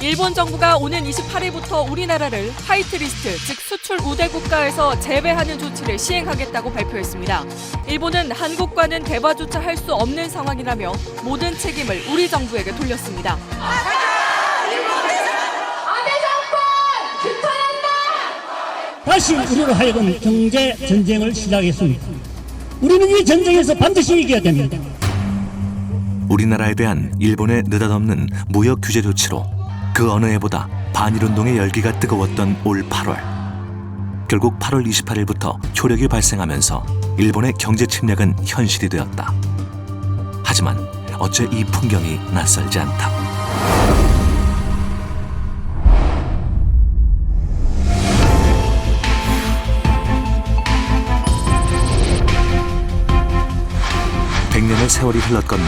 일본 정부가 오는 28일부터 우리나라를 화이트리스트, 즉 수출 우대 국가에서 제외하는 조치를 시행하겠다고 발표했습니다. 일본은 한국과는 대화조차 할 수 없는 상황이라며 모든 책임을 우리 정부에게 돌렸습니다. 다시 우리로 하여금 경제 전쟁을 시작했습니다. 우리는 이 전쟁에서 반드시 이겨야 됩니다. 우리나라에 대한 일본의 느닷없는 무역 규제 조치로 그 어느 해보다 반일운동의 열기가 뜨거웠던 올 8월. 결국 8월 28일부터 효력이 발생하면서 일본의 경제 침략은 현실이 되었다. 하지만 어째 이 풍경이 낯설지 않다. 백년의 세월이 흘렀건만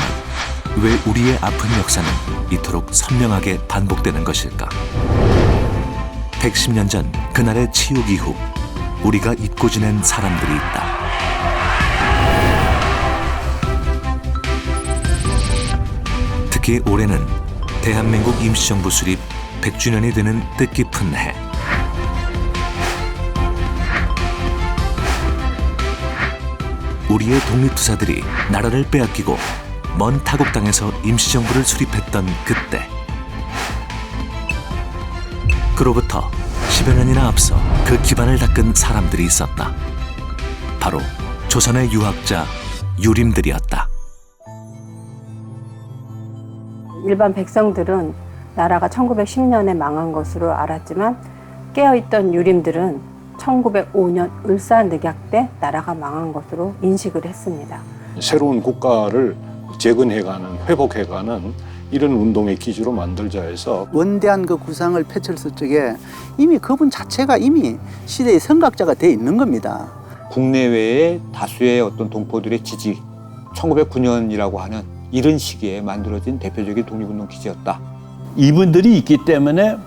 왜 우리의 아픈 역사는 이토록 선명하게 반복되는 것일까? 110년 전 그날의 치욕 이후 우리가 잊고 지낸 사람들이 있다. 특히 올해는 대한민국 임시정부 수립 100주년이 되는 뜻깊은 해. 우리의 독립투사들이 나라를 빼앗기고 먼 타국 땅에서 임시정부를 수립했던 그때. 그로부터 10여 년이나 앞서 그 기반을 닦은 사람들이 있었다. 바로 조선의 유학자 유림들이었다. 일반 백성들은 나라가 1910년에 망한 것으로 알았지만 깨어있던 유림들은 1905년 을사늑약 때 나라가 망한 것으로 인식을 했습니다. 새로운 국가를 재건해가는, 회복해가는 이런 운동의 기지로 만들자 해서 원대한 그 구상을 펼쳤을 적에 이미 그분 자체가 이미 시대의 선각자가 돼 있는 겁니다. 국내외의 다수의 어떤 동포들의 지지, 1909년이라고 하는 이런 시기에 만들어진 대표적인 독립운동 기지였다. 이분들이 있기 때문에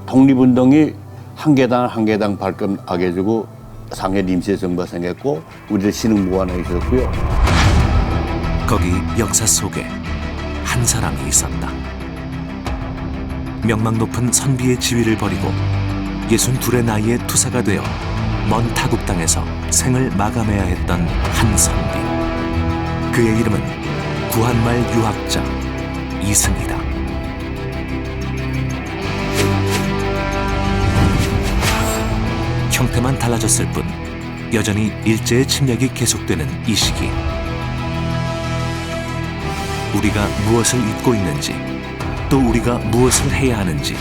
독립운동이 한 계단 한 계단 발전하게 해주고 상해 임시정부가 생겼고 우리의 신흥무관이 있었고요. 거기 역사 속에 한 사람이 있었다. 명망 높은 선비의 지위를 버리고 62의 나이에 투사가 되어 먼 타국 땅에서 생을 마감해야 했던 한 선비. 그의 이름은 구한말 유학자 이승이다. 형태만 달라졌을 뿐 여전히 일제의 침략이 계속되는 이 시기. 우리가 무엇을 잊고 있는지, 또 우리가 무엇을 해야 하는지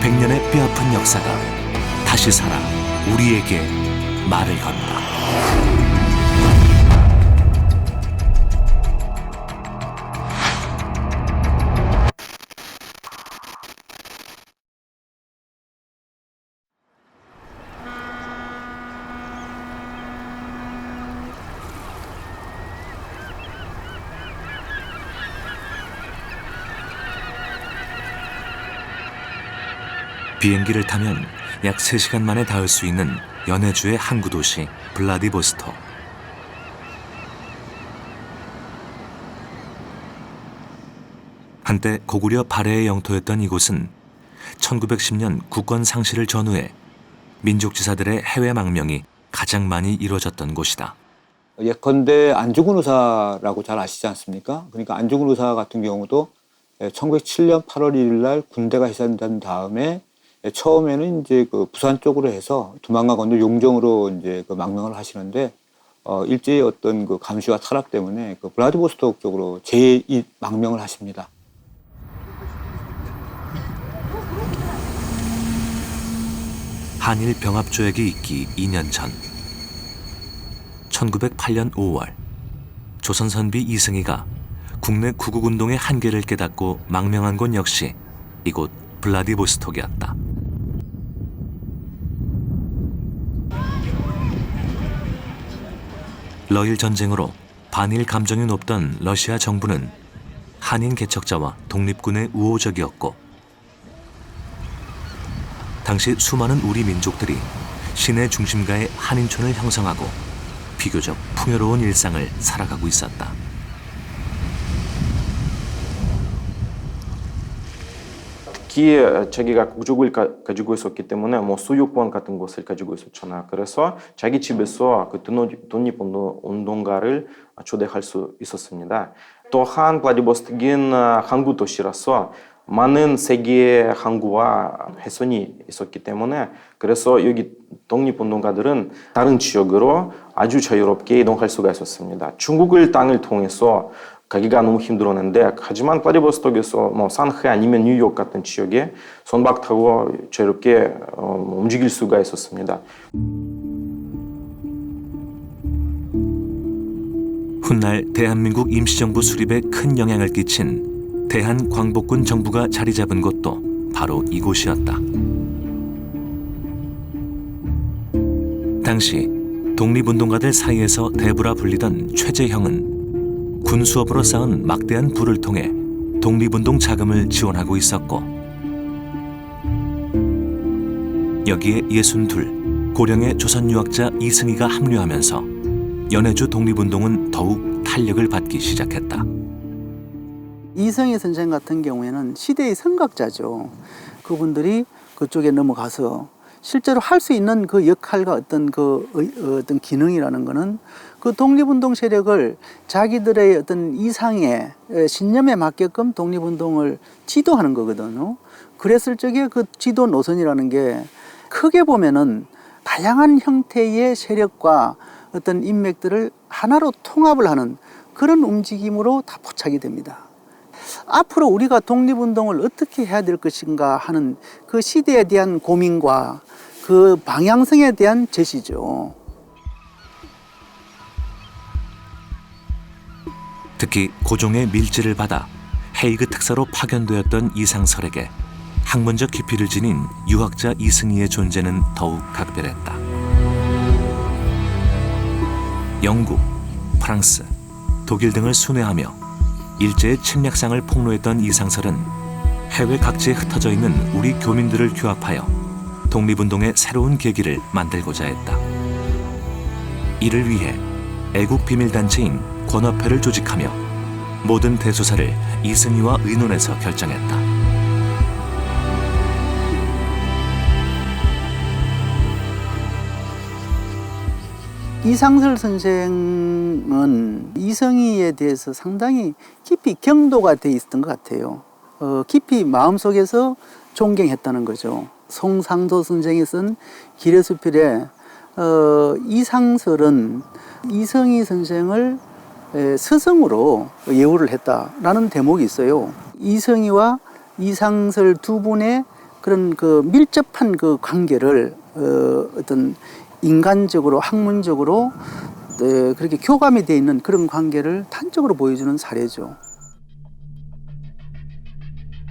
100년의 뼈아픈 역사가 다시 살아 우리에게 말을 건다. 비행기를 타면 약 3시간 만에 닿을 수 있는 연해주의 항구 도시 블라디보스토크. 한때 고구려 발해의 영토였던 이곳은 1910년 국권 상실을 전후해 민족지사들의 해외 망명이 가장 많이 이루어졌던 곳이다. 예컨대 안중근 의사라고 잘 아시지 않습니까? 그러니까 안중근 의사 같은 경우도 1907년 8월 1일 날 군대가 해산된 다음에 처음에는 이제 그 부산 쪽으로 해서 두만강 건너 용정으로 이제 그 망명을 하시는데 일제의 어떤 그 감시와 탄압 때문에 그 블라디보스토크 쪽으로 망명을 하십니다. 한일 병합조약이 있기 2년 전 1908년 5월 조선 선비 이승희가 국내 구국운동의 한계를 깨닫고 망명한 곳 역시 이곳 블라디보스토크였다. 러일 전쟁으로 반일 감정이 높던 러시아 정부는 한인 개척자와 독립군의 우호적이었고 당시 수많은 우리 민족들이 시내 중심가의 한인촌을 형성하고 비교적 풍요로운 일상을 살아가고 있었다. 특히 자기가 국적을 가지고 있었기 때문에 뭐 소유권 같은 것을 가지고 있었잖아. 그래서 자기 집에서 그 독립운동가를 초대할 수 있었습니다. 또한 블라디보스톡은 항구 도시라서 많은 세계 항구와 해선이 있었기 때문에 그래서 여기 독립운동가들은 다른 지역으로 아주 자유롭게 이동할 수가 있었습니다. 중국을 땅을 통해서 가기가 너무 힘들었는데 하지만 블라디보스톡에서 뭐 상해 아니면 뉴욕 같은 지역에 선박 타고 자유롭게 움직일 수가 있었습니다. 훗날 대한민국 임시정부 수립에 큰 영향을 끼친 대한광복군 정부가 자리 잡은 곳도 바로 이곳이었다. 당시 독립운동가들 사이에서 대부라 불리던 최재형은 군 수업으로 쌓은 막대한 부를 통해 독립운동 자금을 지원하고 있었고 여기에 62 고령의 조선 유학자 이승희가 합류하면서 연해주 독립운동은 더욱 탄력을 받기 시작했다. 이승희 선생 같은 경우에는 시대의 선각자죠. 그분들이 그쪽에 넘어가서 실제로 할 수 있는 그 역할과 어떤 기능이라는 것은 그 독립운동 세력을 자기들의 어떤 이상의 신념에 맞게끔 독립운동을 지도하는 거거든요. 그랬을 적에 그 지도 노선이라는 게 크게 보면은 다양한 형태의 세력과 어떤 인맥들을 하나로 통합을 하는 그런 움직임으로 다 포착이 됩니다. 앞으로 우리가 독립운동을 어떻게 해야 될 것인가 하는 그 시대에 대한 고민과 그 방향성에 대한 제시죠. 특히 고종의 밀지를 받아 헤이그 특사로 파견되었던 이상설에게 학문적 깊이를 지닌 유학자 이승희의 존재는 더욱 각별했다. 영국, 프랑스, 독일 등을 순회하며 일제의 침략상을 폭로했던 이상설은 해외 각지에 흩어져 있는 우리 교민들을 규합하여 독립운동의 새로운 계기를 만들고자 했다. 이를 위해 애국 비밀단체인 권업회를 조직하며 모든 대소사를 이승희와 의논해서 결정했다. 이상설 선생은 이승희에 대해서 상당히 깊이 경도가 돼 있었던 것 같아요. 깊이 마음속에서 존경했다는 거죠. 송상도 선생이 쓴 길의 수필에 이상설은 이승희 선생을 스승으로 예우를 했다라는 대목이 있어요. 이승희와 이상설 두 분의 그런 그 밀접한 그 관계를 어떤 인간적으로 학문적으로 그렇게 교감이 되어 있는 그런 관계를 단적으로 보여주는 사례죠.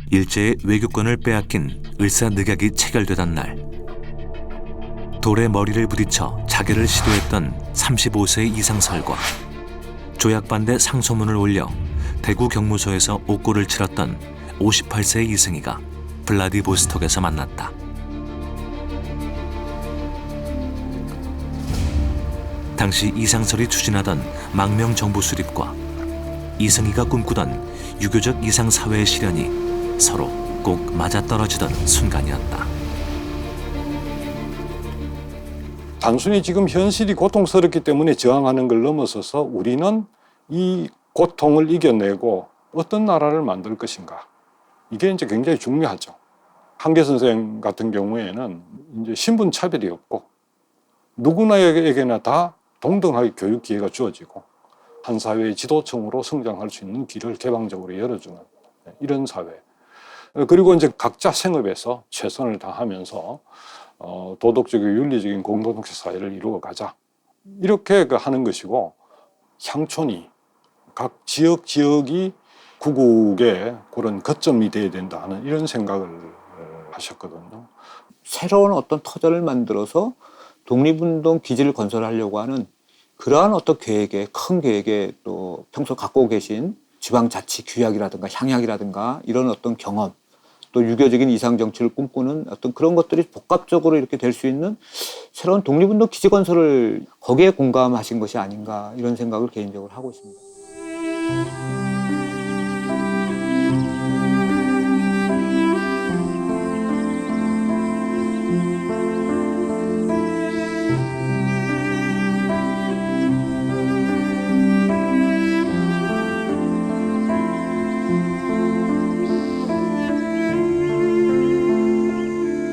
일제의 외교권을 빼앗긴 을사늑약이 체결되던 날 돌에 머리를 부딪혀 자결을 시도했던 35세의 이상설과 조약반대 상소문을 올려 대구 경무소에서 옥고를 치렀던 58세의 이승희가 블라디보스톡에서 만났다. 당시 이상설이 추진하던 망명 정부 수립과 이승희가 꿈꾸던 유교적 이상사회의 실현이 서로 꼭 맞아떨어지던 순간이었다. 단순히 지금 현실이 고통스럽기 때문에 저항하는 걸 넘어서서 우리는 이 고통을 이겨내고 어떤 나라를 만들 것인가. 이게 이제 굉장히 중요하죠. 한계 선생 같은 경우에는 이제 신분 차별이 없고 누구나에게나 다 동등하게 교육 기회가 주어지고 한 사회의 지도층으로 성장할 수 있는 길을 개방적으로 열어주는 이런 사회. 그리고 이제 각자 생업에서 최선을 다하면서 도덕적이고 윤리적인 공동체 사회를 이루어가자. 이렇게 하는 것이고 향촌이 각 지역이 구국의 그런 거점이 돼야 된다 하는 이런 생각을 하셨거든요. 새로운 어떤 터전을 만들어서 독립운동 기지를 건설하려고 하는 그러한 어떤 계획에, 큰 계획에 또 평소 갖고 계신 지방자치 규약이라든가 향약이라든가 이런 어떤 경험, 또 유교적인 이상 정치를 꿈꾸는 어떤 그런 것들이 복합적으로 이렇게 될 수 있는 새로운 독립운동 기지 건설을 거기에 공감하신 것이 아닌가 이런 생각을 개인적으로 하고 있습니다.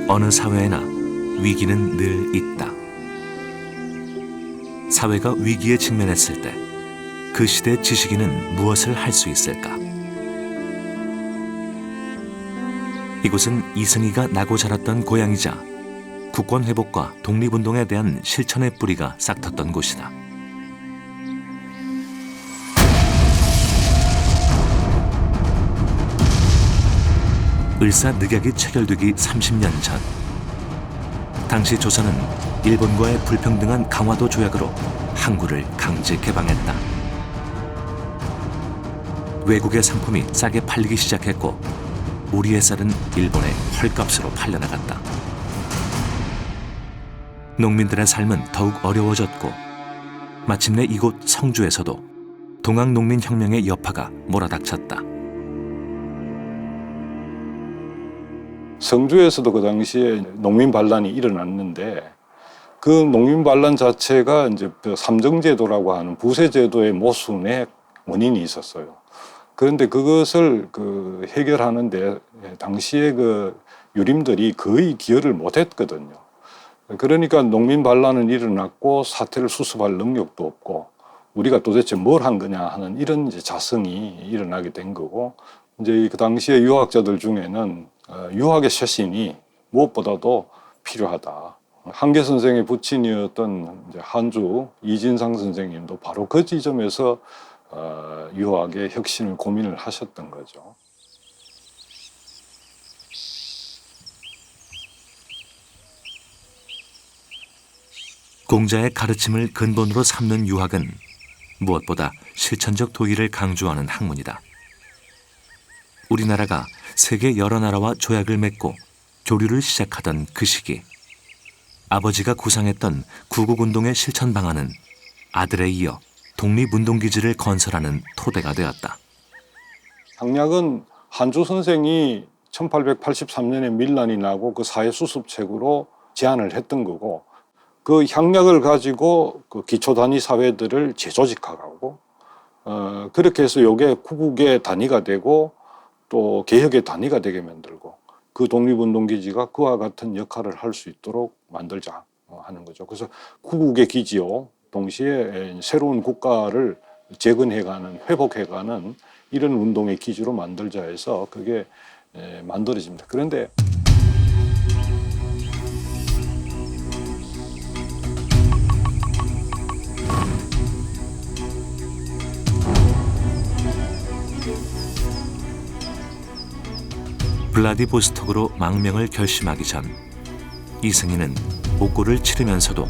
어느 사회에나 위기는 늘 있다. 사회가 위기에 직면했을 때 그 시대 지식인은 무엇을 할 수 있을까? 이곳은 이승희가 나고 자랐던 고향이자 국권 회복과 독립운동에 대한 실천의 뿌리가 싹텄던 곳이다. 을사늑약이 체결되기 30년 전, 당시 조선은 일본과의 불평등한 강화도 조약으로 항구를 강제 개방했다. 외국의 상품이 싸게 팔리기 시작했고 우리의 쌀은 일본에 헐값으로 팔려나갔다. 농민들의 삶은 더욱 어려워졌고 마침내 이곳 성주에서도 동학농민혁명의 여파가 몰아닥쳤다. 성주에서도 그 당시에 농민 반란이 일어났는데 그 농민 반란 자체가 이제 삼정제도라고 하는 부세제도의 모순의 원인이 있었어요. 그런데 그것을 해결하는데 당시에 그 유림들이 거의 기여를 못했거든요. 그러니까 농민 반란은 일어났고 사태를 수습할 능력도 없고 우리가 도대체 뭘 한 거냐 하는 이런 이제 자성이 일어나게 된 거고, 이제 그 당시에 유학자들 중에는 유학의 쇄신이 무엇보다도 필요하다. 한계 선생의 부친이었던 이제 한주 이진상 선생님도 바로 그 지점에서 유학의 혁신을 고민을 하셨던 거죠. 공자의 가르침을 근본으로 삼는 유학은 무엇보다 실천적 도의를 강조하는 학문이다. 우리나라가 세계 여러 나라와 조약을 맺고 교류를 시작하던 그 시기, 아버지가 구상했던 구국운동의 실천 방안은 아들에 이어 독립운동기지를 건설하는 토대가 되었다. 향락은 한주 선생이 1883년에 밀란이 나고 그 사회수습책으로 제안을 했던 거고, 그 향락을 가지고 그 기초단위 사회들을 재조직하고 그렇게 해서 이게 구국의 단위가 되고 또 개혁의 단위가 되게 만들고 그 독립운동기지가 그와 같은 역할을 할 수 있도록 만들자 하는 거죠. 그래서 구국의 기지요, 동시에 새로운 국가를 재건해가는, 회복해가는 이런 운동의 기지로 만들자 해서 그게 만들어집니다. 그런데 블라디보스톡으로 망명을 결심하기 전 이승희는 옥고를 치르면서도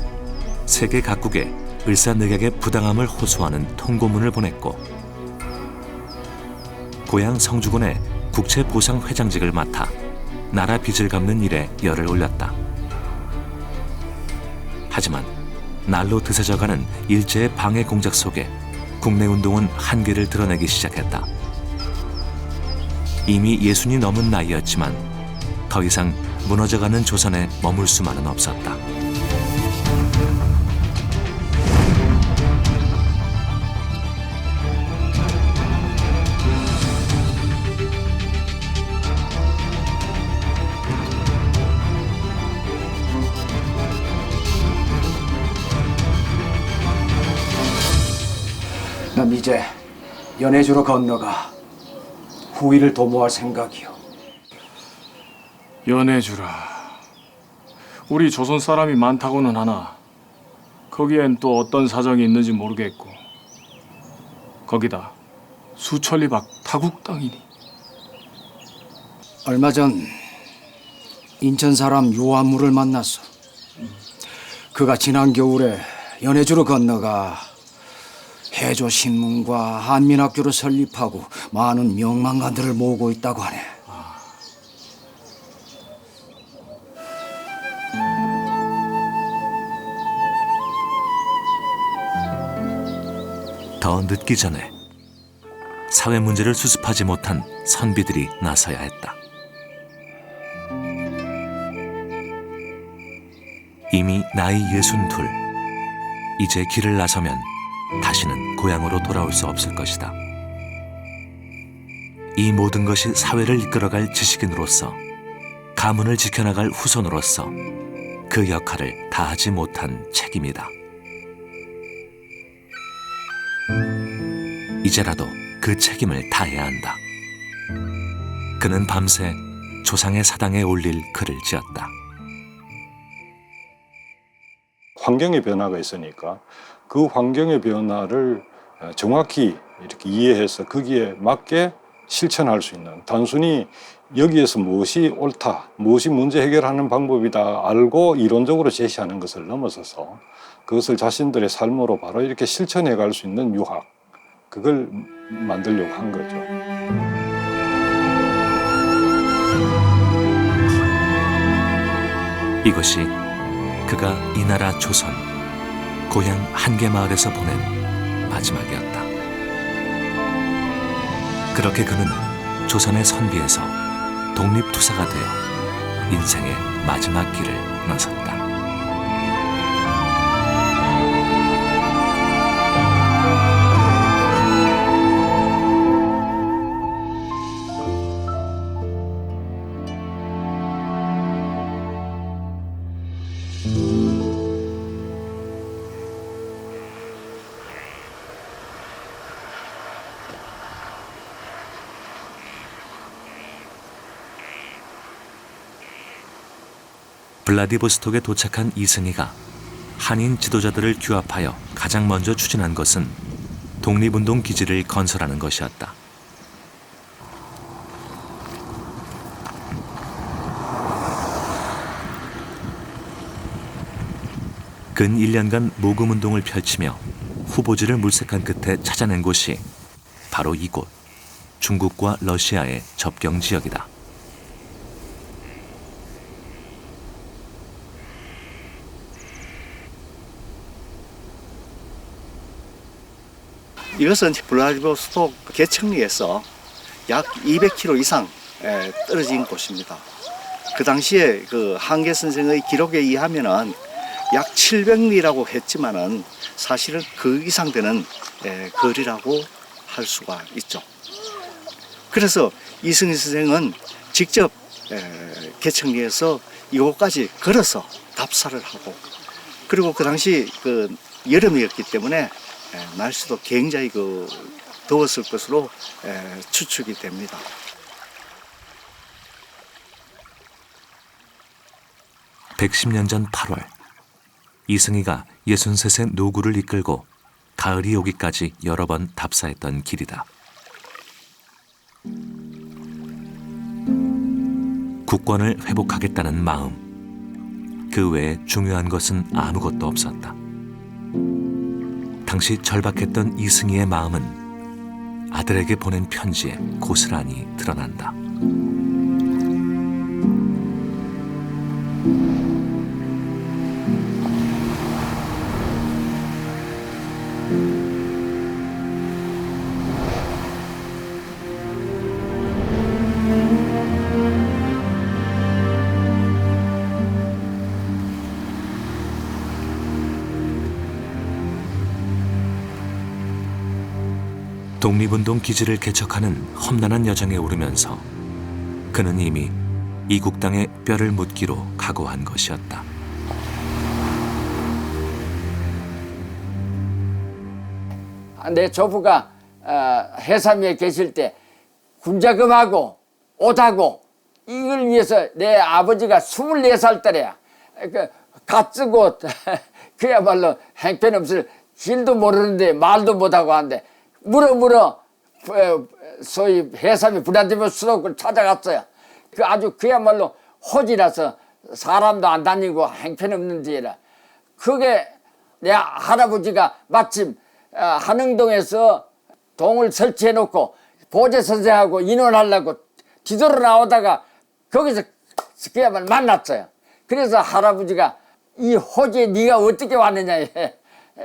세계 각국에 을사늑약의 부당함을 호소하는 통고문을 보냈고 고향 성주군의 국채보상회장직을 맡아 나라 빚을 갚는 일에 열을 올렸다. 하지만 날로 드세져가는 일제의 방해 공작 속에 국내 운동은 한계를 드러내기 시작했다. 이미 60이 넘은 나이였지만 더 이상 무너져가는 조선에 머물 수만은 없었다. 난 이제 연해주로 건너가 후위를 도모할 생각이요. 연해주라. 우리 조선 사람이 많다고는 하나 거기엔 또 어떤 사정이 있는지 모르겠고 거기다 수천리 밖 타국 땅이니. 얼마 전 인천 사람 요한무를 만났어. 그가 지난 겨울에 연해주로 건너가 해조 신문과 한민학교를 설립하고 많은 명망관들을 모으고 있다고 하네. 더 늦기 전에 사회 문제를 수습하지 못한 선비들이 나서야 했다. 이미 나이 62, 이제 길을 나서면 다시는 고향으로 돌아올 수 없을 것이다. 이 모든 것이 사회를 이끌어갈 지식인으로서 가문을 지켜나갈 후손으로서 그 역할을 다하지 못한 책임이다. 이제라도 그 책임을 다해야 한다. 그는 밤새 조상의 사당에 올릴 글을 지었다. 환경의 변화가 있으니까 그 환경의 변화를 정확히 이렇게 이해해서 거기에 맞게 실천할 수 있는, 단순히 여기에서 무엇이 옳다, 무엇이 문제 해결하는 방법이다 알고 이론적으로 제시하는 것을 넘어서서 그것을 자신들의 삶으로 바로 이렇게 실천해 갈 수 있는 유학, 그걸 만들려고 한 거죠. 이것이 그가 이 나라 조선, 고향 한계마을에서 보낸 마지막이었다. 그렇게 그는 조선의 선비에서 독립투사가 되어 인생의 마지막 길을 나섰다. 블라디보스톡에 도착한 이승희가 한인 지도자들을 규합하여 가장 먼저 추진한 것은 독립운동 기지를 건설하는 것이었다. 근 1년간 모금운동을 펼치며 후보지를 물색한 끝에 찾아낸 곳이 바로 이곳, 중국과 러시아의 접경 지역이다. 이것은 블라디보스톡 개척리에서 약 200km 이상 떨어진 곳입니다. 그 당시에 그 한계 선생의 기록에 의하면은 약 700리라고 했지만은 사실은 그 이상 되는 거리라고 할 수가 있죠. 그래서 이승희 선생은 직접 개척리에서 이곳까지 걸어서 답사를 하고, 그리고 그 당시 그 여름이었기 때문에 날씨도 굉장히 더웠을 것으로 추측이 됩니다. (110년) 전 8월, 이승희가 63세 노구를 이끌고 가을이 오기까지 여러 번 답사했던 길이다. 국권을 회복하겠다는 마음, 그 외에 중요한 것은 아무것도 없었다. 당시 절박했던 이승희의 마음은 아들에게 보낸 편지에 고스란히 드러난다. 독립운동 기지를 개척하는 험난한 여정에 오르면서 그는 이미 이국 땅에 뼈를 묻기로 각오한 것이었다. 내 조부가 해삼에 계실 때 군자금하고 옷하고 이걸 위해서 내 아버지가 24살 때래야 갓 쓰고 그야말로 행편없을 길도 모르는데 말도 못하고 하는데 물어 소위 해삼이 블라디보스톡을 찾아갔어요. 그 아주 그야말로 호지라서 사람도 안 다니고 행편없는 데라. 그게 내 할아버지가 마침 한흥동에서 동을 설치해 놓고 보제 선생하고 인원하려고 뒤돌아 나오다가 거기서 그야말로 만났어요. 그래서 할아버지가 이 호지에 네가 어떻게 왔느냐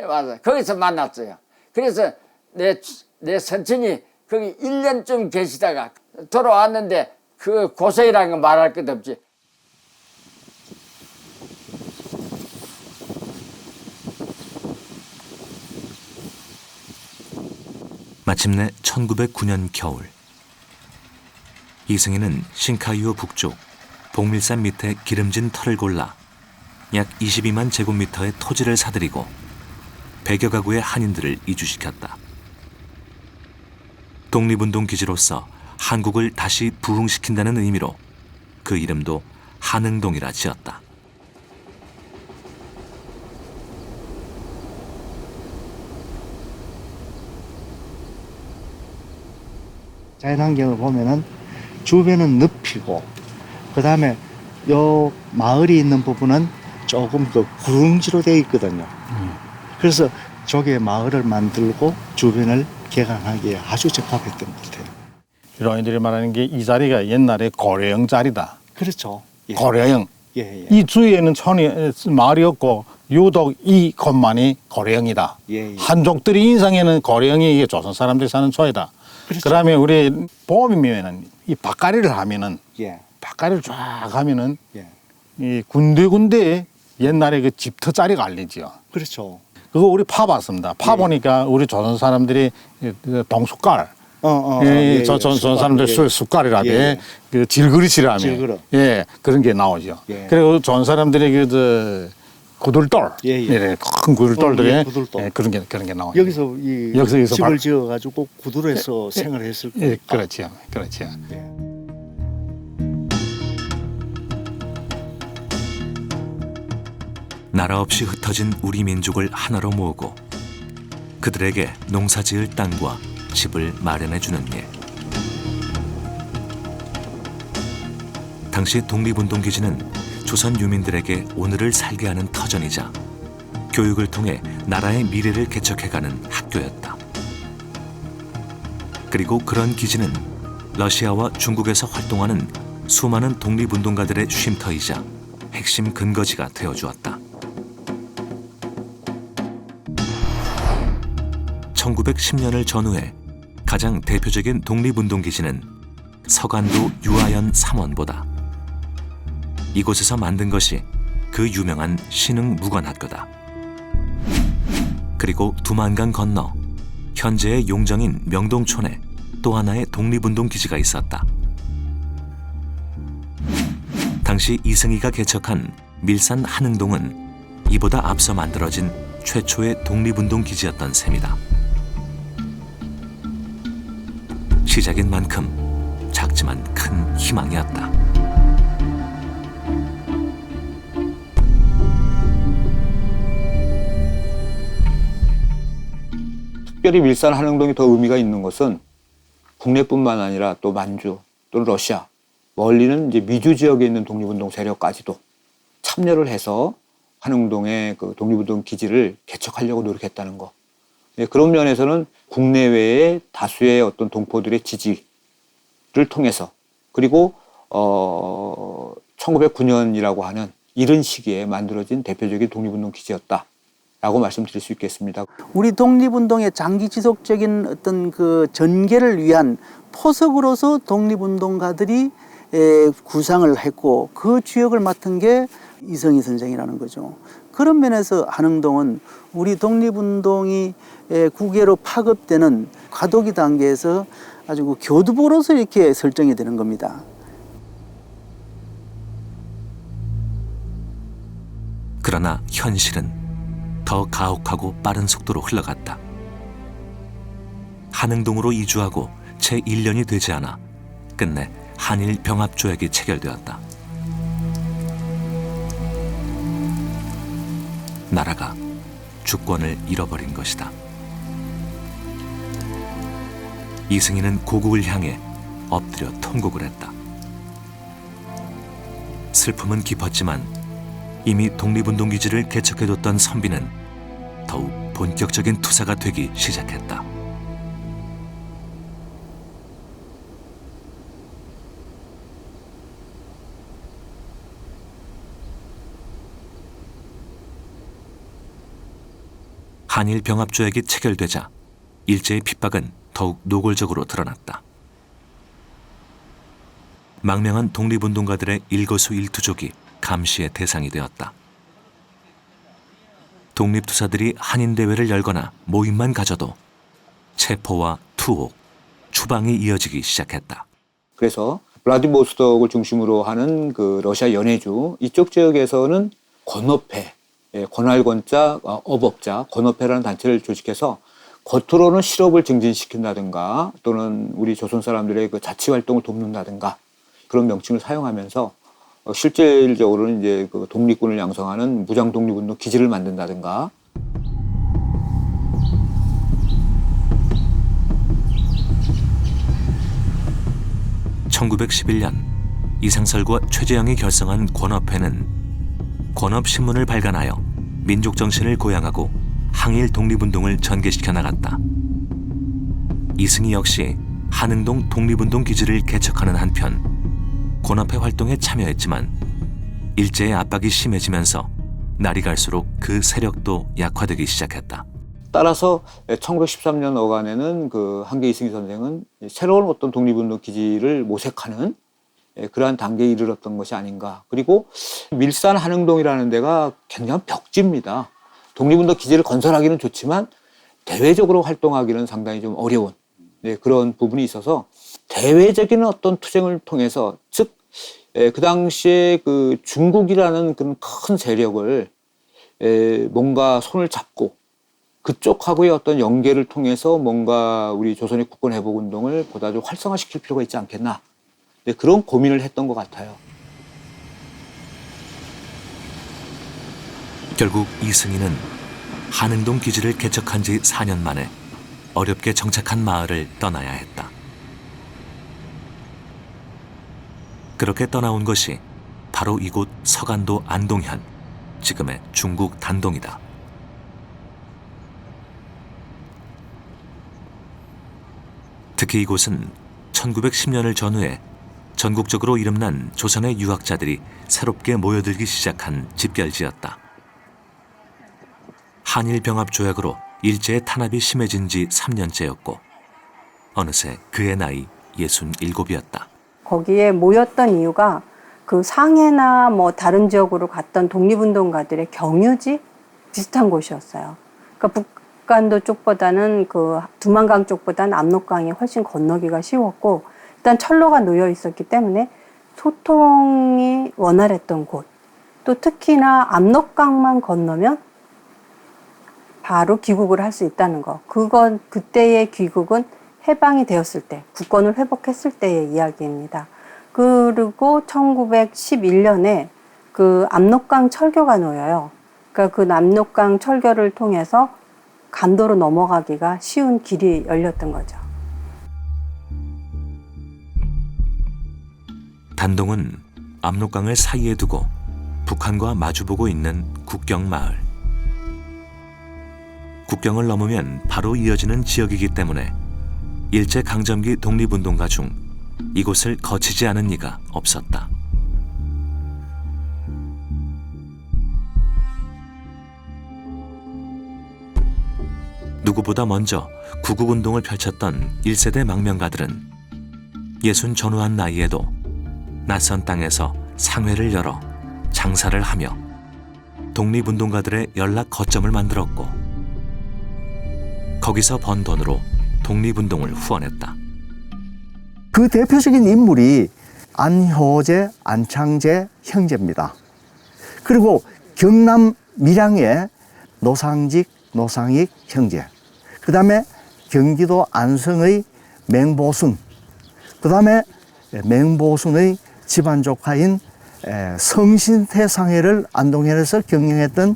맞아. 거기서 만났어요. 그래서 내 선친이 거기 1년쯤 계시다가 돌아왔는데 그 고생이라는 건 말할 것 없지. 마침내 1909년 겨울, 이승희는 신카이오 북쪽 복밀산 밑에 기름진 터를 골라 약 22만 제곱미터의 토지를 사들이고 100여 가구의 한인들을 이주시켰다. 독립운동 기지로서 한국을 다시 부흥시킨다는 의미로 그 이름도 한흥동이라 지었다. 자연환경을 보면은 주변은 늪이고 그다음에 요 마을이 있는 부분은 조금 그 구릉지로 되어 있거든요. 그래서 저게 마을을 만들고 주변을 개간하기에 아주 적합했던 것 같아요. 이런이들이 말하는 게 이 자리가 옛날에 고려형 자리다. 그렇죠. 예. 고려형. 예. 이 주위에는 마을이 없고 유독 이 곳만이 고려형이다. 예. 한족들이 인상에는 고려형이 이게 조선 사람들이 사는 초이다. 그렇죠. 그러면 우리 봄이면은 이 밭가리를 하면은 예. 밭가리를 쫙 하면은 예. 이 군데군데 옛날에 그 집터 자리가 알리지요. 그렇죠. 그거 우리 파봤습니다. 파보니까 우리 조선 사람들이 동숟갈, 조선 사람들 숟갈이라대, 그 질그릇이라며, 질그릇. 예, 그런 게 나오죠. 예. 그리고 조선 사람들이 그 구들돌, 큰 구들돌들에 그런 게 나오죠. 여기서 여기서 집을 지어가지고 구들에서 생활했을 거예요. 예, 그렇죠. 나라 없이 흩어진 우리 민족을 하나로 모으고 그들에게 농사지을 땅과 집을 마련해주는 일. 당시 독립운동기지는 조선 유민들에게 오늘을 살게 하는 터전이자 교육을 통해 나라의 미래를 개척해가는 학교였다. 그리고 그런 기지는 러시아와 중국에서 활동하는 수많은 독립운동가들의 쉼터이자 핵심 근거지가 되어주었다. 1910년을 전후해 가장 대표적인 독립운동기지는 서간도 유아연 3원보다. 이곳에서 만든 것이 그 유명한 신흥무관학교다. 그리고 두만강 건너 현재의 용정인 명동촌에 또 하나의 독립운동기지가 있었다. 당시 이승희가 개척한 밀산 한흥동은 이보다 앞서 만들어진 최초의 독립운동기지였던 셈이다. 시작인 만큼 작지만 큰 희망이었다. 특별히 밀산 한흥동이 더 의미가 있는 것은 국내뿐만 아니라 또 만주 또는 러시아 멀리는 이제 미주 지역에 있는 독립운동 세력까지도 참여를 해서 한흥동의 그 독립운동 기지를 개척하려고 노력했다는 거. 그런 면에서는 국내외의 다수의 어떤 동포들의 지지를 통해서 그리고 1909년이라고 하는 이른 시기에 만들어진 대표적인 독립운동 기지였다라고 말씀드릴 수 있겠습니다. 우리 독립운동의 장기 지속적인 어떤 그 전개를 위한 포석으로서 독립운동가들이 구상을 했고 그 주역을 맡은 게 이성희 선생이라는 거죠. 그런 면에서 한흥동은 우리 독립운동이 국외로 파급되는 과도기 단계에서 아주 그 교두보로서 이렇게 설정이 되는 겁니다. 그러나 현실은 더 가혹하고 빠른 속도로 흘러갔다. 한흥동으로 이주하고 채 1년이 되지 않아 끝내 한일 병합조약이 체결되었다. 나라가 주권을 잃어버린 것이다. 이승희는 고국을 향해 엎드려 통곡을 했다. 슬픔은 깊었지만 이미 독립운동기지를 개척해뒀던 선비는 더욱 본격적인 투사가 되기 시작했다. 한일 병합조약이 체결되자 일제의 핍박은 더욱 노골적으로 드러났다. 망명한 독립운동가들의 일거수일투족이 감시의 대상이 되었다. 독립투사들이 한인대회를 열거나 모임만 가져도 체포와 투옥, 추방이 이어지기 시작했다. 그래서 블라디보스톡을 중심으로 하는 그 러시아 연해주 이쪽 지역에서는 권업회, 권할권자, 업업자, 권업회라는 단체를 조직해서 겉으로는 실업을 증진시킨다든가 또는 우리 조선 사람들의 그 자치 활동을 돕는다든가 그런 명칭을 사용하면서 실질적으로는 이제 그 독립군을 양성하는 무장 독립운동 기지를 만든다든가. (1911년) 이상설과 최재형이 결성한 권업회는 권업신문을 발간하여 민족정신을 고양하고 항일 독립운동을 전개시켜 나갔다. 이승희 역시 한흥동 독립운동 기지를 개척하는 한편 권업회 활동에 참여했지만 일제의 압박이 심해지면서 날이 갈수록 그 세력도 약화되기 시작했다. 따라서 1913년 어간에는 그 한계 이승희 선생은 새로운 어떤 독립운동 기지를 모색하는 그러한 단계에 이르렀던 것이 아닌가. 그리고 밀산 한흥동이라는 데가 굉장히 벽지입니다. 독립운동 기지를 건설하기는 좋지만 대외적으로 활동하기는 상당히 좀 어려운 그런 부분이 있어서 대외적인 어떤 투쟁을 통해서 즉 그 당시에 그 중국이라는 그런 큰 세력을 뭔가 손을 잡고 그쪽하고의 어떤 연계를 통해서 뭔가 우리 조선의 국권 회복 운동을 보다 좀 활성화시킬 필요가 있지 않겠나. 그런 고민을 했던 것 같아요. 결국 이승희는 한흥동 기지를 개척한 지 4년 만에 어렵게 정착한 마을을 떠나야 했다. 그렇게 떠나온 것이 바로 이곳 서간도 안동현, 지금의 중국 단동이다. 특히 이곳은 1910년을 전후해 전국적으로 이름난 조선의 유학자들이 새롭게 모여들기 시작한 집결지였다. 한일병합조약으로 일제의 탄압이 심해진 지 3년째였고 어느새 그의 나이 67이었다. 거기에 모였던 이유가 그 상해나 뭐 다른 지역으로 갔던 독립운동가들의 경유지 비슷한 곳이었어요. 그러니까 북간도 쪽보다는 그 두만강 쪽보다는 압록강이 훨씬 건너기가 쉬웠고 일단 철로가 놓여 있었기 때문에 소통이 원활했던 곳. 또 특히나 압록강만 건너면 바로 귀국을 할 수 있다는 거. 그때의 귀국은 해방이 되었을 때, 국권을 회복했을 때의 이야기입니다. 그리고 1911년에 그 압록강 철교가 놓여요. 그러니까 그 압록강 철교를 통해서 간도로 넘어가기가 쉬운 길이 열렸던 거죠. 단동은 압록강을 사이에 두고 북한과 마주보고 있는 국경마을. 국경을 넘으면 바로 이어지는 지역이기 때문에 일제강점기 독립운동가 중 이곳을 거치지 않은 이가 없었다. 누구보다 먼저 구국운동을 펼쳤던 1세대 망명가들은 60 전후한 나이에도 낯선 땅에서 상회를 열어 장사를 하며 독립운동가들의 연락 거점을 만들었고 거기서 번 돈으로 독립운동을 후원했다. 그 대표적인 인물이 안효재, 안창재 형제입니다. 그리고 경남 밀양의 노상직, 노상익 형제. 그 다음에 경기도 안성의 맹보순. 그 다음에 맹보순의 집안 조카인 성신태상회를 안동현에서 경영했던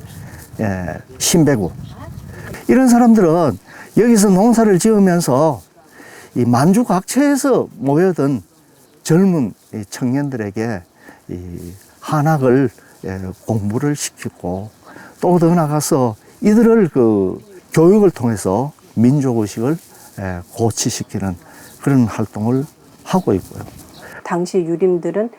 신배구. 이런 사람들은 여기서 농사를 지으면서 이 만주 각처에서 모여든 젊은 청년들에게 이 한학을 공부를 시키고 또 더 나가서 이들을 그 교육을 통해서 민족의식을 고취시키는 그런 활동을 하고 있고요. 당시 유림들은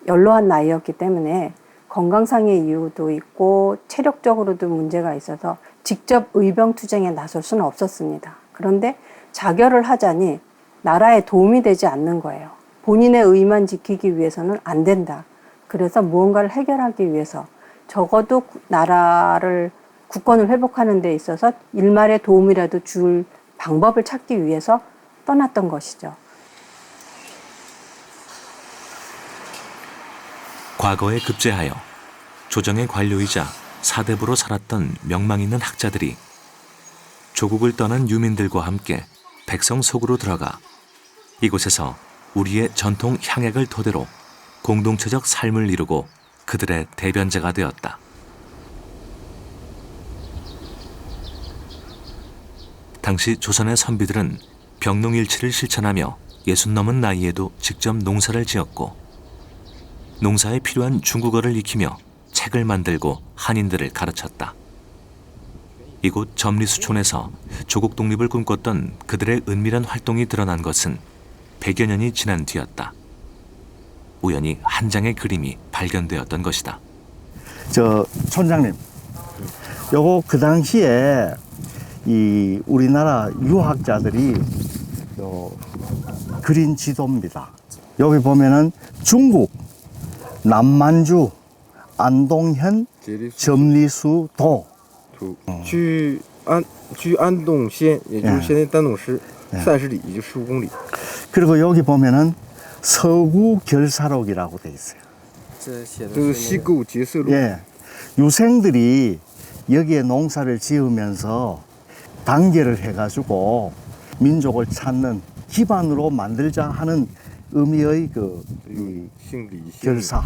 연로한 나이였기 때문에 건강상의 이유도 있고 체력적으로도 문제가 있어서 직접 의병투쟁에 나설 수는 없었습니다. 그런데 자결을 하자니 나라에 도움이 되지 않는 거예요. 본인의 의만 지키기 위해서는 안 된다. 그래서 무언가를 해결하기 위해서 적어도 나라를 국권을 회복하는 데 있어서 일말의 도움이라도 줄 방법을 찾기 위해서 떠났던 것이죠. 과거에 급제하여 조정의 관료이자 사대부로 살았던 명망 있는 학자들이 조국을 떠난 유민들과 함께 백성 속으로 들어가 이곳에서 우리의 전통 향약을 토대로 공동체적 삶을 이루고 그들의 대변자가 되었다. 당시 조선의 선비들은 병농일치를 실천하며 60 넘은 나이에도 직접 농사를 지었고 농사에 필요한 중국어를 익히며 책을 만들고 한인들을 가르쳤다. 이곳 점리수촌에서 조국 독립을 꿈꿨던 그들의 은밀한 활동이 드러난 것은 100여 년이 지난 뒤였다. 우연히 한 장의 그림이 발견되었던 것이다. 저 촌장님, 요거 그 당시에 이 우리나라 유학자들이 그린 지도입니다. 여기 보면은 중국, 남만주, 안동현, 점리수도 距安东县，也就是现在丹东市30里，也就15公里。 그리고 여기 보면은 서구 결사록이라고 돼 있어요. 这是西沟结社路。 예, 유생들이 여기에 농사를 지으면서 단계를 해가지고 민족을 찾는 기반으로 만들자 하는 의미의 이 결사.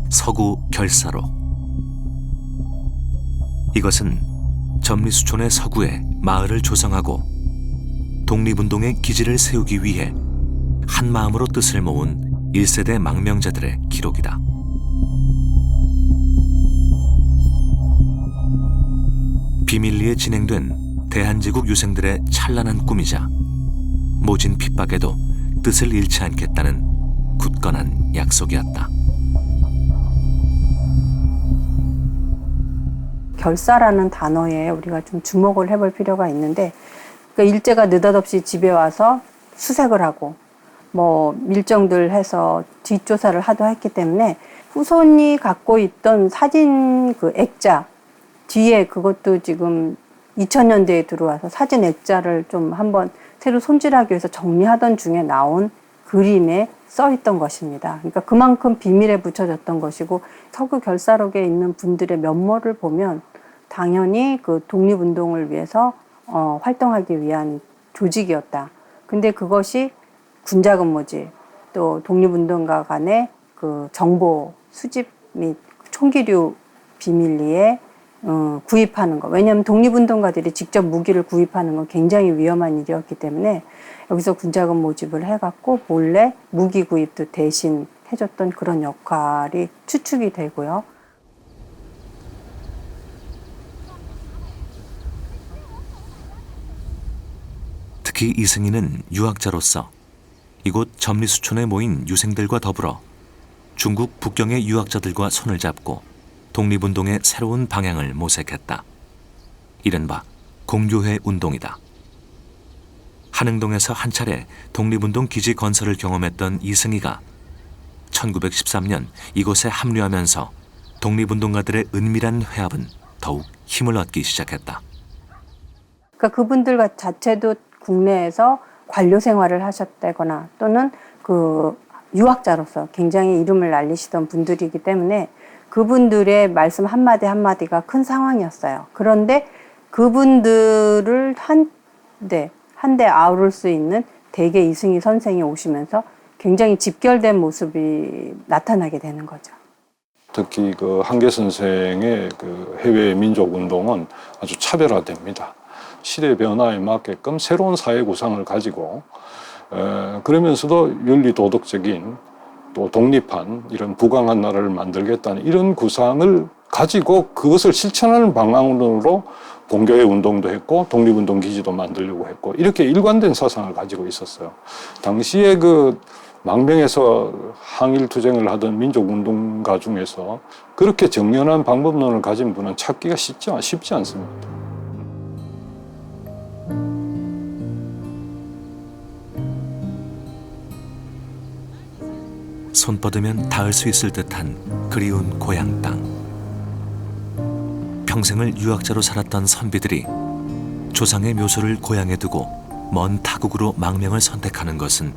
서구 결사록. 이것은 점리수촌의 서구에 마을을 조성하고 독립운동의 기지를 세우기 위해 한 마음으로 뜻을 모은 1세대 망명자들의 기록이다. 비밀리에 진행된 대한제국 유생들의 찬란한 꿈이자 모진 핍박에도 뜻을 잃지 않겠다는 굳건한 약속이었다. 결사라는 단어에 우리가 좀 주목을 해볼 필요가 있는데, 그러니까 일제가 느닷없이 집에 와서 수색을 하고 뭐 밀정들 해서 뒷조사를 하도 했기 때문에 후손이 갖고 있던 사진 그 액자 뒤에, 그것도 지금 2000년대에 들어와서 사진 액자를 좀 한번 새로 손질하기 위해서 정리하던 중에 나온 그림에 써 있던 것입니다. 그러니까 그만큼 비밀에 붙여졌던 것이고, 서구 결사록에 있는 분들의 면모를 보면 당연히 그 독립운동을 위해서 활동하기 위한 조직이었다. 근데 그것이 군자근무지, 또 독립운동가 간의 그 정보 수집 및 총기류 비밀리에 구입하는 것. 왜냐하면 독립운동가들이 직접 무기를 구입하는 건 굉장히 위험한 일이었기 때문에 여기서 군자금 모집을 해갖고 몰래 무기 구입도 대신 해줬던 그런 역할이 추측이 되고요. 특히 이승희는 유학자로서 이곳 점리수촌에 모인 유생들과 더불어 중국 북경의 유학자들과 손을 잡고 독립운동의 새로운 방향을 모색했다. 이른바 공교회 운동이다. 한흥동에서 한 차례 독립운동 기지 건설을 경험했던 이승희가 1913년 이곳에 합류하면서 독립운동가들의 은밀한 회합은 더욱 힘을 얻기 시작했다. 그러니까 그분들 자체도 국내에서 관료 생활을 하셨다거나 또는 그 유학자로서 굉장히 이름을 날리시던 분들이기 때문에 그분들의 말씀 한마디 한마디가 큰 상황이었어요. 그런데 그분들을 한데 아우를 수 있는 대개 이승희 선생이 오시면서 굉장히 집결된 모습이 나타나게 되는 거죠. 특히 그 한계 선생의 그 해외 민족 운동은 아주 차별화됩니다. 시대 변화에 맞게끔 새로운 사회 구상을 가지고 그러면서도 윤리 도덕적인 또 독립한 이런 부강한 나라를 만들겠다는 이런 구상을 가지고 그것을 실천하는 방향으로 공교회 운동도 했고 독립운동 기지도 만들려고 했고 이렇게 일관된 사상을 가지고 있었어요. 당시에 그 망명에서 항일 투쟁을 하던 민족 운동가 중에서 그렇게 정연한 방법론을 가진 분은 찾기가 쉽지 않습니다. 손 뻗으면 닿을 수 있을 듯한 그리운 고향 땅. 평생을 유학자로 살았던 선비들이 조상의 묘소를 고향에 두고 먼 타국으로 망명을 선택하는 것은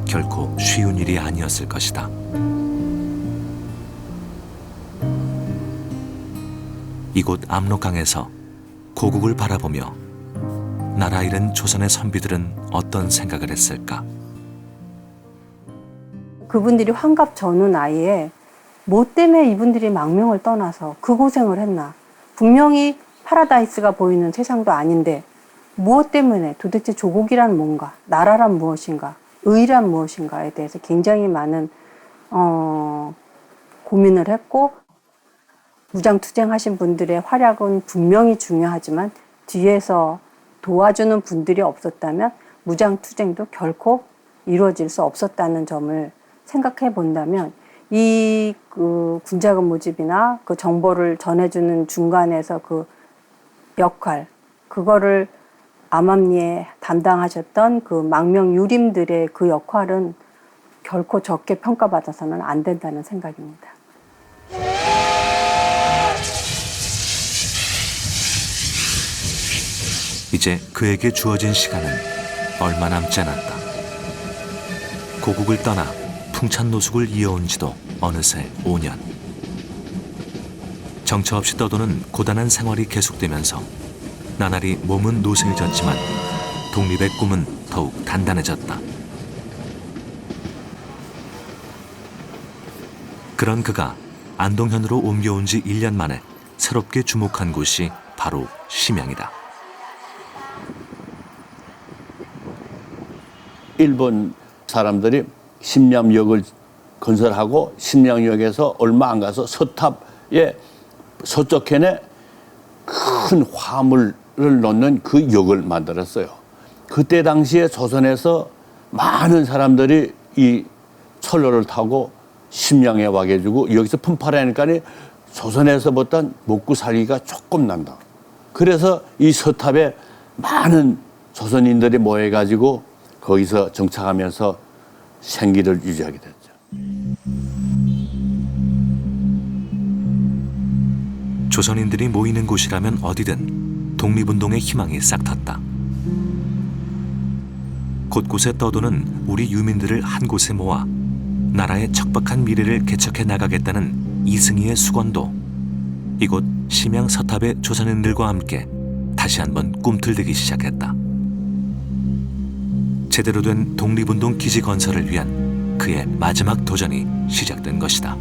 결코 쉬운 일이 아니었을 것이다. 이곳 압록강에서 고국을 바라보며 나라 잃은 조선의 선비들은 어떤 생각을 했을까? 그분들이 환갑 전후 나이에 뭐 때문에 이분들이 망명을 떠나서 그 고생을 했나. 분명히 파라다이스가 보이는 세상도 아닌데 무엇 때문에 도대체 조국이란 뭔가, 나라란 무엇인가, 의란 무엇인가에 대해서 굉장히 많은 고민을 했고, 무장투쟁하신 분들의 활약은 분명히 중요하지만 뒤에서 도와주는 분들이 없었다면 무장투쟁도 결코 이루어질 수 없었다는 점을 생각해 본다면 이 군자금 모집이나 그 정보를 전해주는 중간에서 그 역할, 그거를 암암리에 담당하셨던 그 망명 유림들의 그 역할은 결코 적게 평가받아서는 안 된다는 생각입니다. 이제 그에게 주어진 시간은 얼마 남지 않았다. 고국을 떠나 풍찬 노숙을 이어온 지도 어느새 5년. 정처 없이 떠도는 고단한 생활이 계속되면서 나날이 몸은 노쇠해졌지만 독립의 꿈은 더욱 단단해졌다. 그런 그가 안동현으로 옮겨온 지 1년 만에 새롭게 주목한 곳이 바로 심양이다. 일본 사람들이 심양역을 건설하고 심양역에서 얼마 안 가서 서탑의 서쪽편에 큰 화물을 넣는 그 역을 만들었어요. 그때 당시에 조선에서 많은 사람들이 이 철로를 타고 심양에 와가지고 여기서 품팔하니까 조선에서보다 먹고 살기가 조금 난다. 그래서 이 서탑에 많은 조선인들이 모여가지고 거기서 정착하면서 생기를 유지하게 됐죠. 조선인들이 모이는 곳이라면 어디든 독립운동의 희망이 싹 텄다. 곳곳에 떠도는 우리 유민들을 한 곳에 모아 나라의 척박한 미래를 개척해 나가겠다는 이승희의 수건도 이곳 심양 서탑의 조선인들과 함께 다시 한번 꿈틀대기 시작했다. 제대로 된 독립운동 기지 건설을 위한 그의 마지막 도전이 시작된 것이다.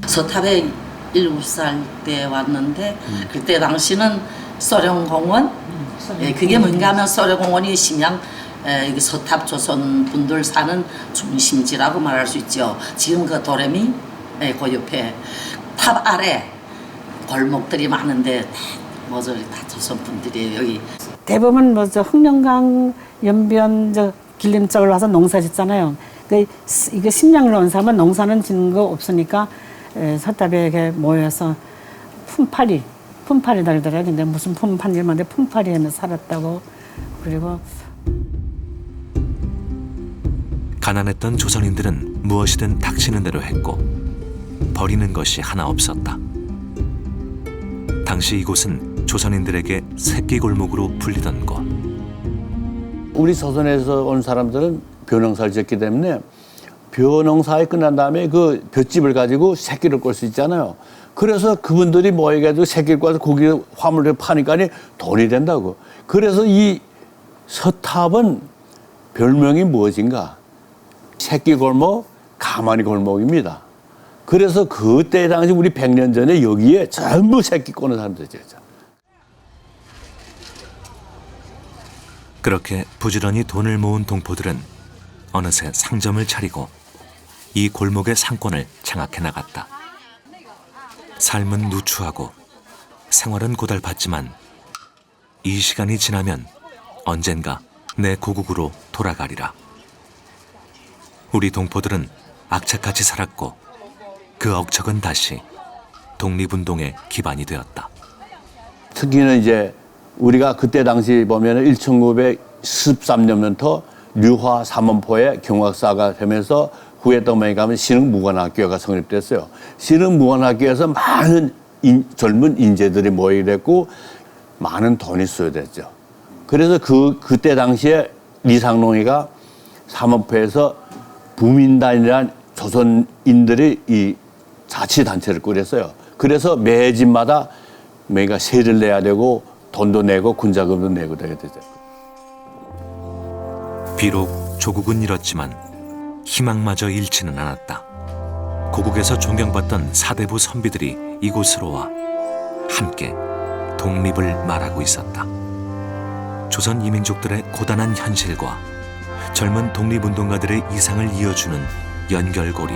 서탑에 7살 때 왔는데 그때 당시는 소련공원, 그게 뭔가 하면 소련공원이 심양 서탑 조선 분들 사는 중심지라고 말할 수 있죠. 지금 그 도레미 그 옆에 탑 아래 골목들이 많은데 모조리 다 조선 분들이에요. 여기 대부분 뭐저 흑령강 연변 저 길림 쪽을 와서 농사 짓잖아요. 이거 심양으로 온 사람은 농사는 짓는 거 없으니까 서탑에 이렇게 모여서 품팔이 달더라고요. 근데 무슨 품팔이만데 품팔이 하면서 살았다고. 그리고 가난했던 조선인들은 무엇이든 닥치는 대로 했고 버리는 것이 하나 없었다. 당시 이곳은 조선인들에게 새끼골목으로 불리던 곳. 우리 조선에서 온 사람들은 벼농사를 짓기 때문에 벼농사에 끝난 다음에 그 볏집을 가지고 새끼를 꼴 수 있잖아요. 그래서 그분들이 모여가지고 새끼를 꿔서 고기 화물을 파니까 돈이 된다고. 그래서 이 서탑은 별명이 무엇인가? 새끼골목, 가마니 골목입니다. 그래서 그때 당시 우리 100년 전에 여기에 전부 새끼 꼬는 사람들이죠. 그렇게 부지런히 돈을 모은 동포들은 어느새 상점을 차리고 이 골목의 상권을 장악해 나갔다. 삶은 누추하고 생활은 고달팠지만 이 시간이 지나면 언젠가 내 고국으로 돌아가리라. 우리 동포들은 악착같이 살았고 그 억척은 다시 독립운동의 기반이 되었다. 특히는 이제 우리가 그때 당시 보면 1913년부터 류화 삼원포의 경학사가 되면서 후에 또 가면 신흥무관학교가 성립됐어요. 신흥무관학교에서 많은 젊은 인재들이 모이게 됐고 많은 돈이 수여됐죠. 그래서 그때 당시에 리상롱이가 사모포에서 부민단이라는 조선인들이 이 자치단체를 꾸렸어요. 그래서 매 집마다 매가 세를 내야 되고 돈도 내고 군자금도 내고 되게 되죠. 비록 조국은 잃었지만 희망마저 잃지는 않았다. 고국에서 존경받던 사대부 선비들이 이곳으로 와 함께 독립을 말하고 있었다. 조선 이민족들의 고단한 현실과 젊은 독립운동가들의 이상을 이어주는 연결고리,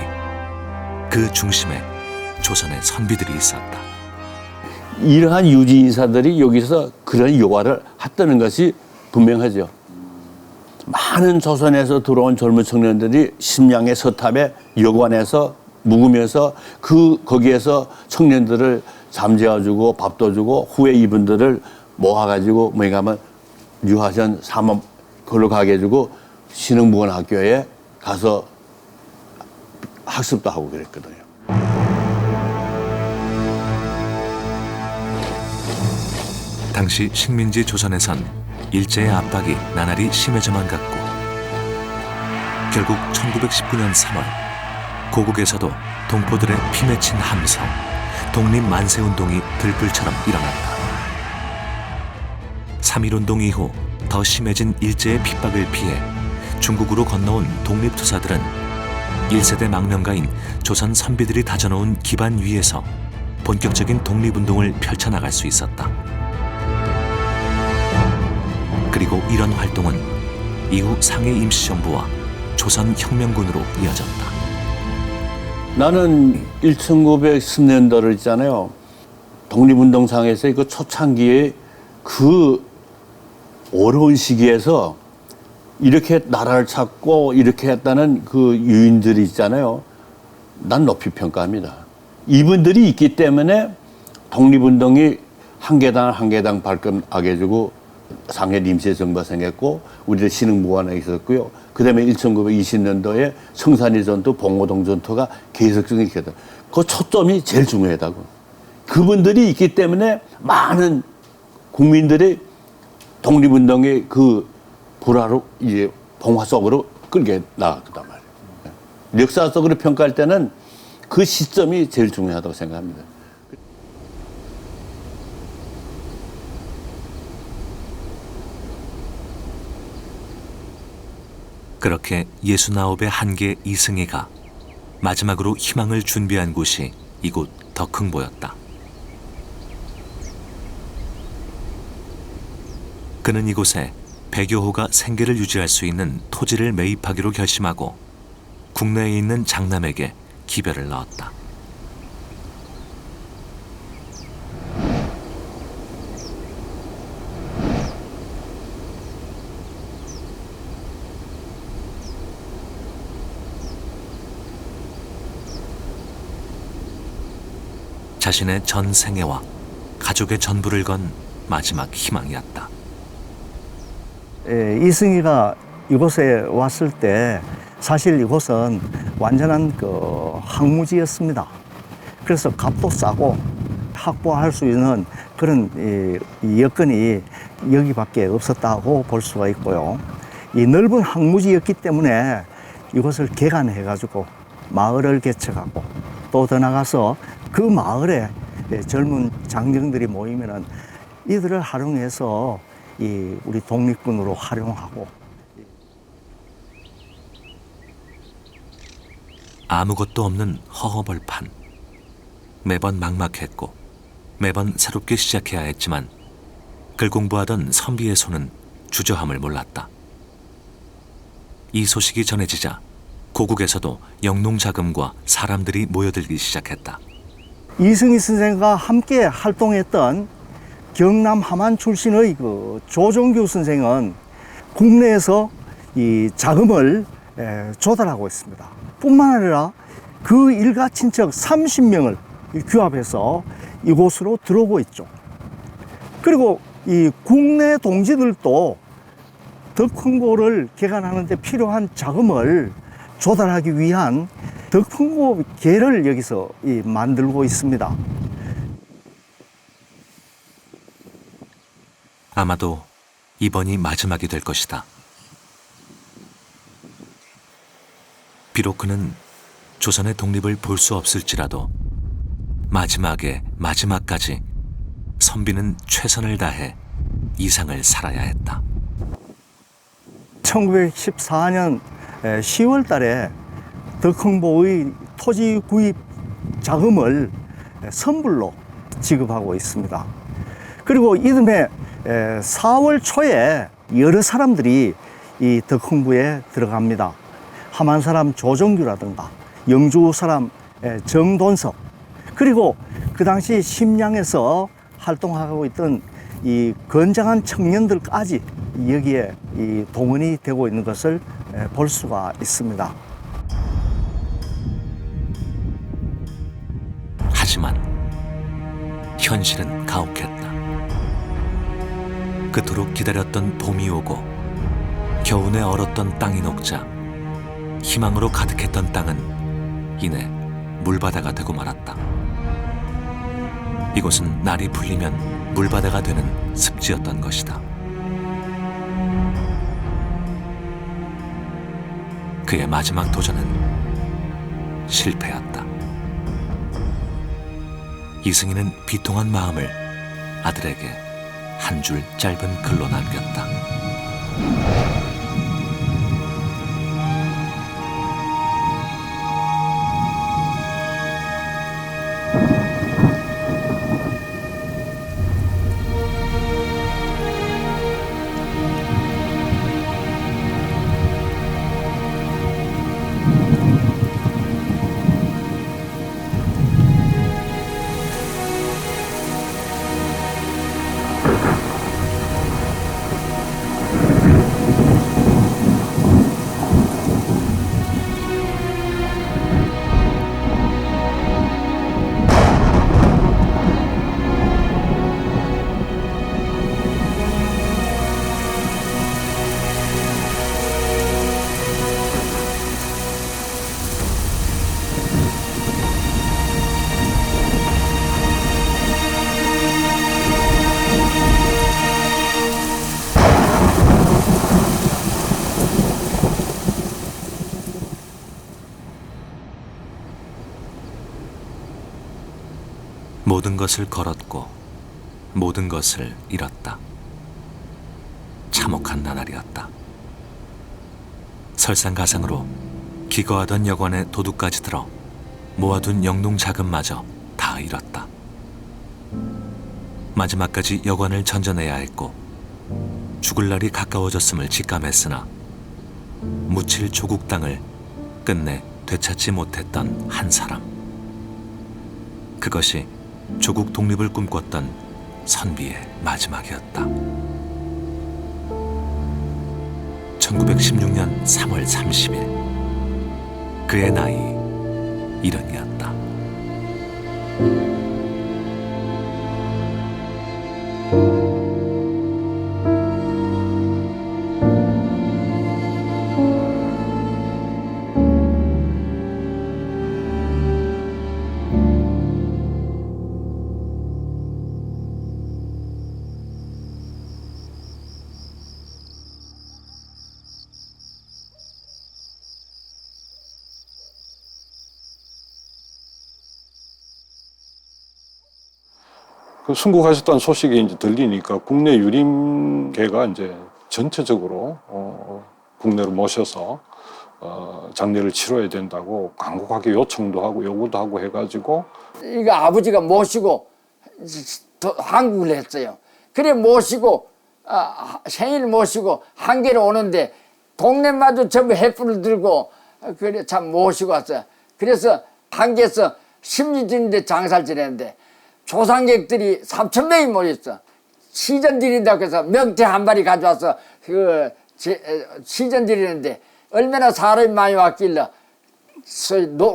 그 중심에 조선의 선비들이 있었다. 이러한 유지 인사들이 여기서 그런 요하를 했다는 것이 분명하죠. 많은 조선에서 들어온 젊은 청년들이 심양의 서탑에 여관에서 묵으면서 거기에서 청년들을 잠재워주고 밥도 주고 후에 이분들을 모아가지고 뭐냐면 유화전 사모 걸로 가게 해주고 신흥무원학교에 가서 학습도 하고 그랬거든요. 당시 식민지 조선에선 일제의 압박이 나날이 심해져만 갔고 결국 1919년 3월 고국에서도 동포들의 피 맺힌 함성, 독립 만세운동이 들불처럼 일어났다. 3.1운동 이후 더 심해진 일제의 핍박을 피해 중국으로 건너온 독립투사들은 1세대 망명가인 조선 선비들이 다져놓은 기반 위에서 본격적인 독립운동을 펼쳐나갈 수 있었다. 그리고 이런 활동은 이후 상해 임시정부와 조선혁명군으로 이어졌다. 나는 1910년도를 있잖아요. 독립운동상에서 그 초창기에 그 어려운 시기에서 이렇게 나라를 찾고 이렇게 했다는 그 유인들이 있잖아요. 난 높이 평가합니다. 이분들이 있기 때문에 독립운동이 한 계단 한 계단 발끈하게 해주고 상해 임시정부가 생겼고 우리들 신흥무관에 있었고요. 그 다음에 1920년도에 성산리 전투, 봉오동 전투가 계속적인 있거든. 그 초점이 제일 중요하다고. 그분들이 있기 때문에 많은 국민들이 독립운동의 그 불화로 이제 봉화 속으로 끌게 나갔단 말이에요. 역사 속으로 평가할 때는 그 시점이 제일 중요하다고 생각합니다. 그렇게 69의 한계 이승희가 마지막으로 희망을 준비한 곳이 이곳 덕흥보였다. 그는 이곳에 배교호가 생계를 유지할 수 있는 토지를 매입하기로 결심하고 국내에 있는 장남에게 기별을 넣었다. 자신의 전 생애와 가족의 전부를 건 마지막 희망이었다. 이승희가 이곳에 왔을 때 사실 이곳은 완전한 그 항무지였습니다. 그래서 값도 싸고 확보할 수 있는 그런 이 여건이 여기밖에 없었다고 볼 수가 있고요. 이 넓은 항무지였기 때문에 이곳을 개간해가지고 마을을 개척하고 또 더 나가서 그 마을에 젊은 장정들이 모이면은 이들을 활용해서 우리 독립군으로 활용하고. 아무것도 없는 허허벌판. 매번 막막했고 매번 새롭게 시작해야 했지만 글 공부하던 선비의 손은 주저함을 몰랐다. 이 소식이 전해지자 고국에서도 영농자금과 사람들이 모여들기 시작했다. 이승희 선생과 함께 활동했던 경남 함안 출신의 그 조종규 선생은 국내에서 이 자금을 조달하고 있습니다. 뿐만 아니라 그 일가 친척 30명을 규합해서 이곳으로 들어오고 있죠. 그리고 이 국내 동지들도 덕흥보를 개간하는 데 필요한 자금을 조달하기 위한 덕흥보계를 여기서 만들고 있습니다. 아마도 이번이 마지막이 될 것이다. 비록 그는 조선의 독립을 볼 수 없을지라도 마지막까지 선비는 최선을 다해 이상을 살아야 했다. 1914년 10월 달에 덕흥보의 토지 구입 자금을 선불로 지급하고 있습니다. 그리고 이듬해 4월 초에 여러 사람들이 이 덕흥부에 들어갑니다. 함안 사람 조정규라든가 영주 사람 정돈석, 그리고 그 당시 심양에서 활동하고 있던 이 건장한 청년들까지 여기에 이 동원이 되고 있는 것을 볼 수가 있습니다. 하지만 현실은 가혹했다. 그토록 기다렸던 봄이 오고 겨우내 얼었던 땅이 녹자 희망으로 가득했던 땅은 이내 물바다가 되고 말았다. 이곳은 날이 풀리면 물바다가 되는 습지였던 것이다. 그의 마지막 도전은 실패였다. 이승희는 비통한 마음을 아들에게 한 줄 짧은 글로 남겼다. 모든 것을 걸었고 모든 것을 잃었다. 참혹한 나날이었다. 설상가상으로 기거하던 여관에 도둑까지 들어 모아둔 영농 자금마저 다 잃었다. 마지막까지 여관을 전전해야 했고 죽을 날이 가까워졌음을 직감했으나 묻힐 조국 땅을 끝내 되찾지 못했던 한 사람. 그것이 조국 독립을 꿈꿨던 선비의 마지막이었다. 1916년 3월 30일 그의 나이 70이었다. 그 순국하셨다는 소식이 이제 들리니까 국내 유림계가 이제 전체적으로 국내로 모셔서 장례를 치러야 된다고 간곡하게 요청도 하고 요구도 하고 해가지고 이거 아버지가 모시고 한국을 했어요. 그래 모시고 생일 모시고 한계로 오는데 동네마다 전부 횃불을 들고 그래 참 모시고 왔어요. 그래서 한계에서 심리진인데 장사를 지냈는데 조상객들이 3,000명이 모였어. 시전 드린다고 해서 명태 한 마리 가져와서 시전 드리는데 얼마나 사람이 많이 왔길래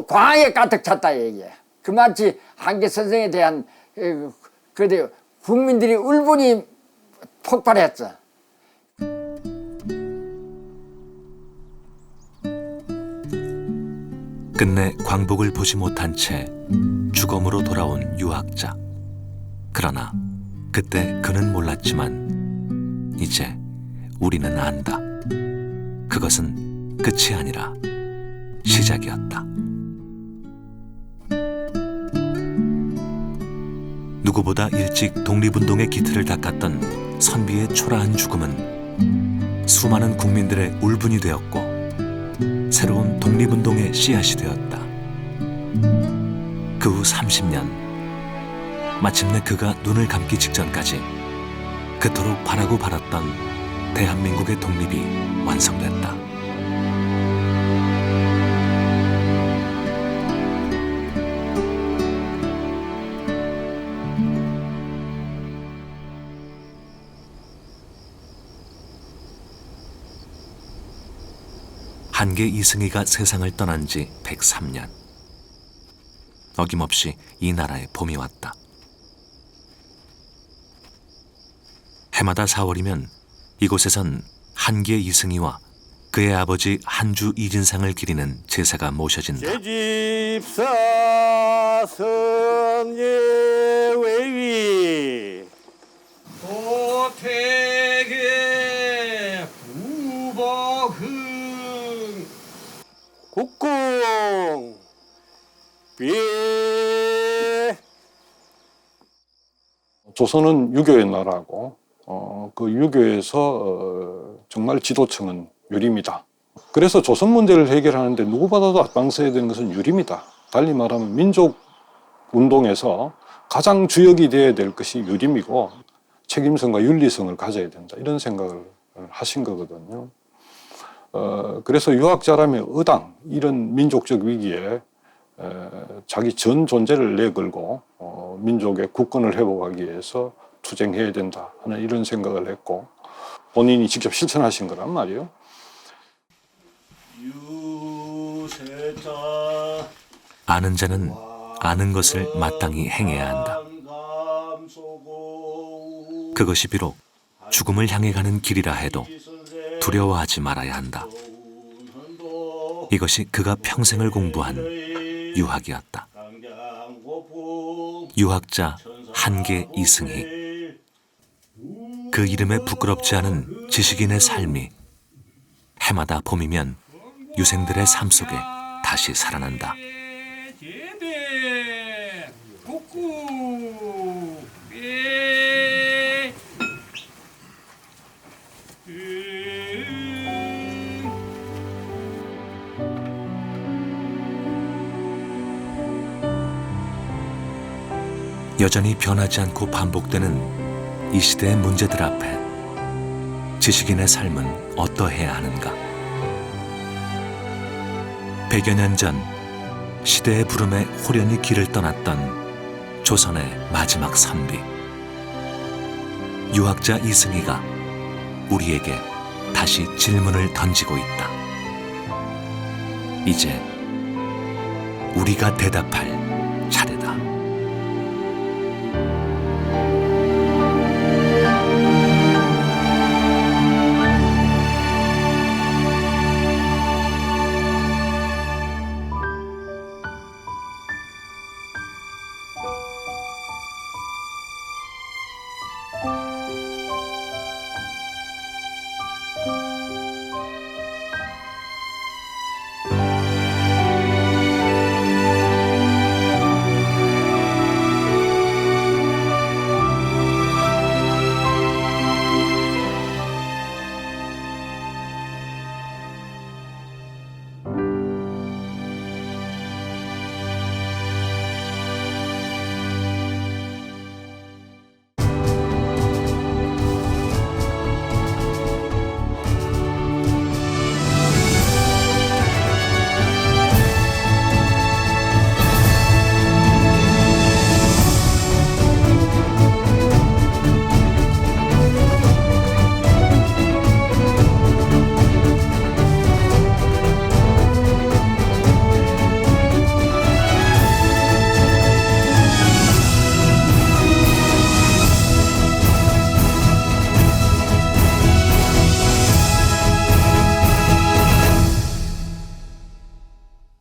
광에 가득 찼다 얘기해. 그만치 한계 선생에 대한 그때 국민들이 울분이 폭발했어. 끝내 광복을 보지 못한 채 주검으로 돌아온 유학자. 그러나 그때 그는 몰랐지만 이제 우리는 안다. 그것은 끝이 아니라 시작이었다. 누구보다 일찍 독립운동의 기틀을 닦았던 선비의 초라한 죽음은 수많은 국민들의 울분이 되었고 새로운 독립운동의 씨앗이 되었다. 그 후 30년, 마침내 그가 눈을 감기 직전까지 그토록 바라고 바랐던 대한민국의 독립이 완성됐다. 한계 이승희가 세상을 떠난 지 103년. 어김없이 이 나라에 봄이 왔다. 해마다 4월이면 이곳에선 한계 이승희와 그의 아버지 한주 이진상을 기리는 제사가 모셔진다. 제집사 선예 외위 도태계 부버흥 국궁 조선은 유교의 나라고 그 유교에서 정말 지도층은 유림이다. 그래서 조선 문제를 해결하는데 누구보다도 앞장서야 되는 것은 유림이다. 달리 말하면 민족 운동에서 가장 주역이 되어야 될 것이 유림이고 책임성과 윤리성을 가져야 된다. 이런 생각을 하신 거거든요. 그래서 유학자라면 의당 이런 민족적 위기에 자기 전 존재를 내걸고 민족의 국권을 회복하기 위해서 투쟁해야 된다 하는 이런 생각을 했고 본인이 직접 실천하신 거란 말이에요. 아는 자는 아는 것을 마땅히 행해야 한다. 그것이 비록 죽음을 향해 가는 길이라 해도 두려워하지 말아야 한다. 이것이 그가 평생을 공부한 유학이었다. 유학자 한계 이승희. 그 이름에 부끄럽지 않은 지식인의 삶이 해마다 봄이면 유생들의 삶 속에 다시 살아난다. 여전히 변하지 않고 반복되는 이 시대의 문제들 앞에 지식인의 삶은 어떠해야 하는가? 100여 년 전 시대의 부름에 호련히 길을 떠났던 조선의 마지막 선비 유학자 이승희가 우리에게 다시 질문을 던지고 있다. 이제 우리가 대답할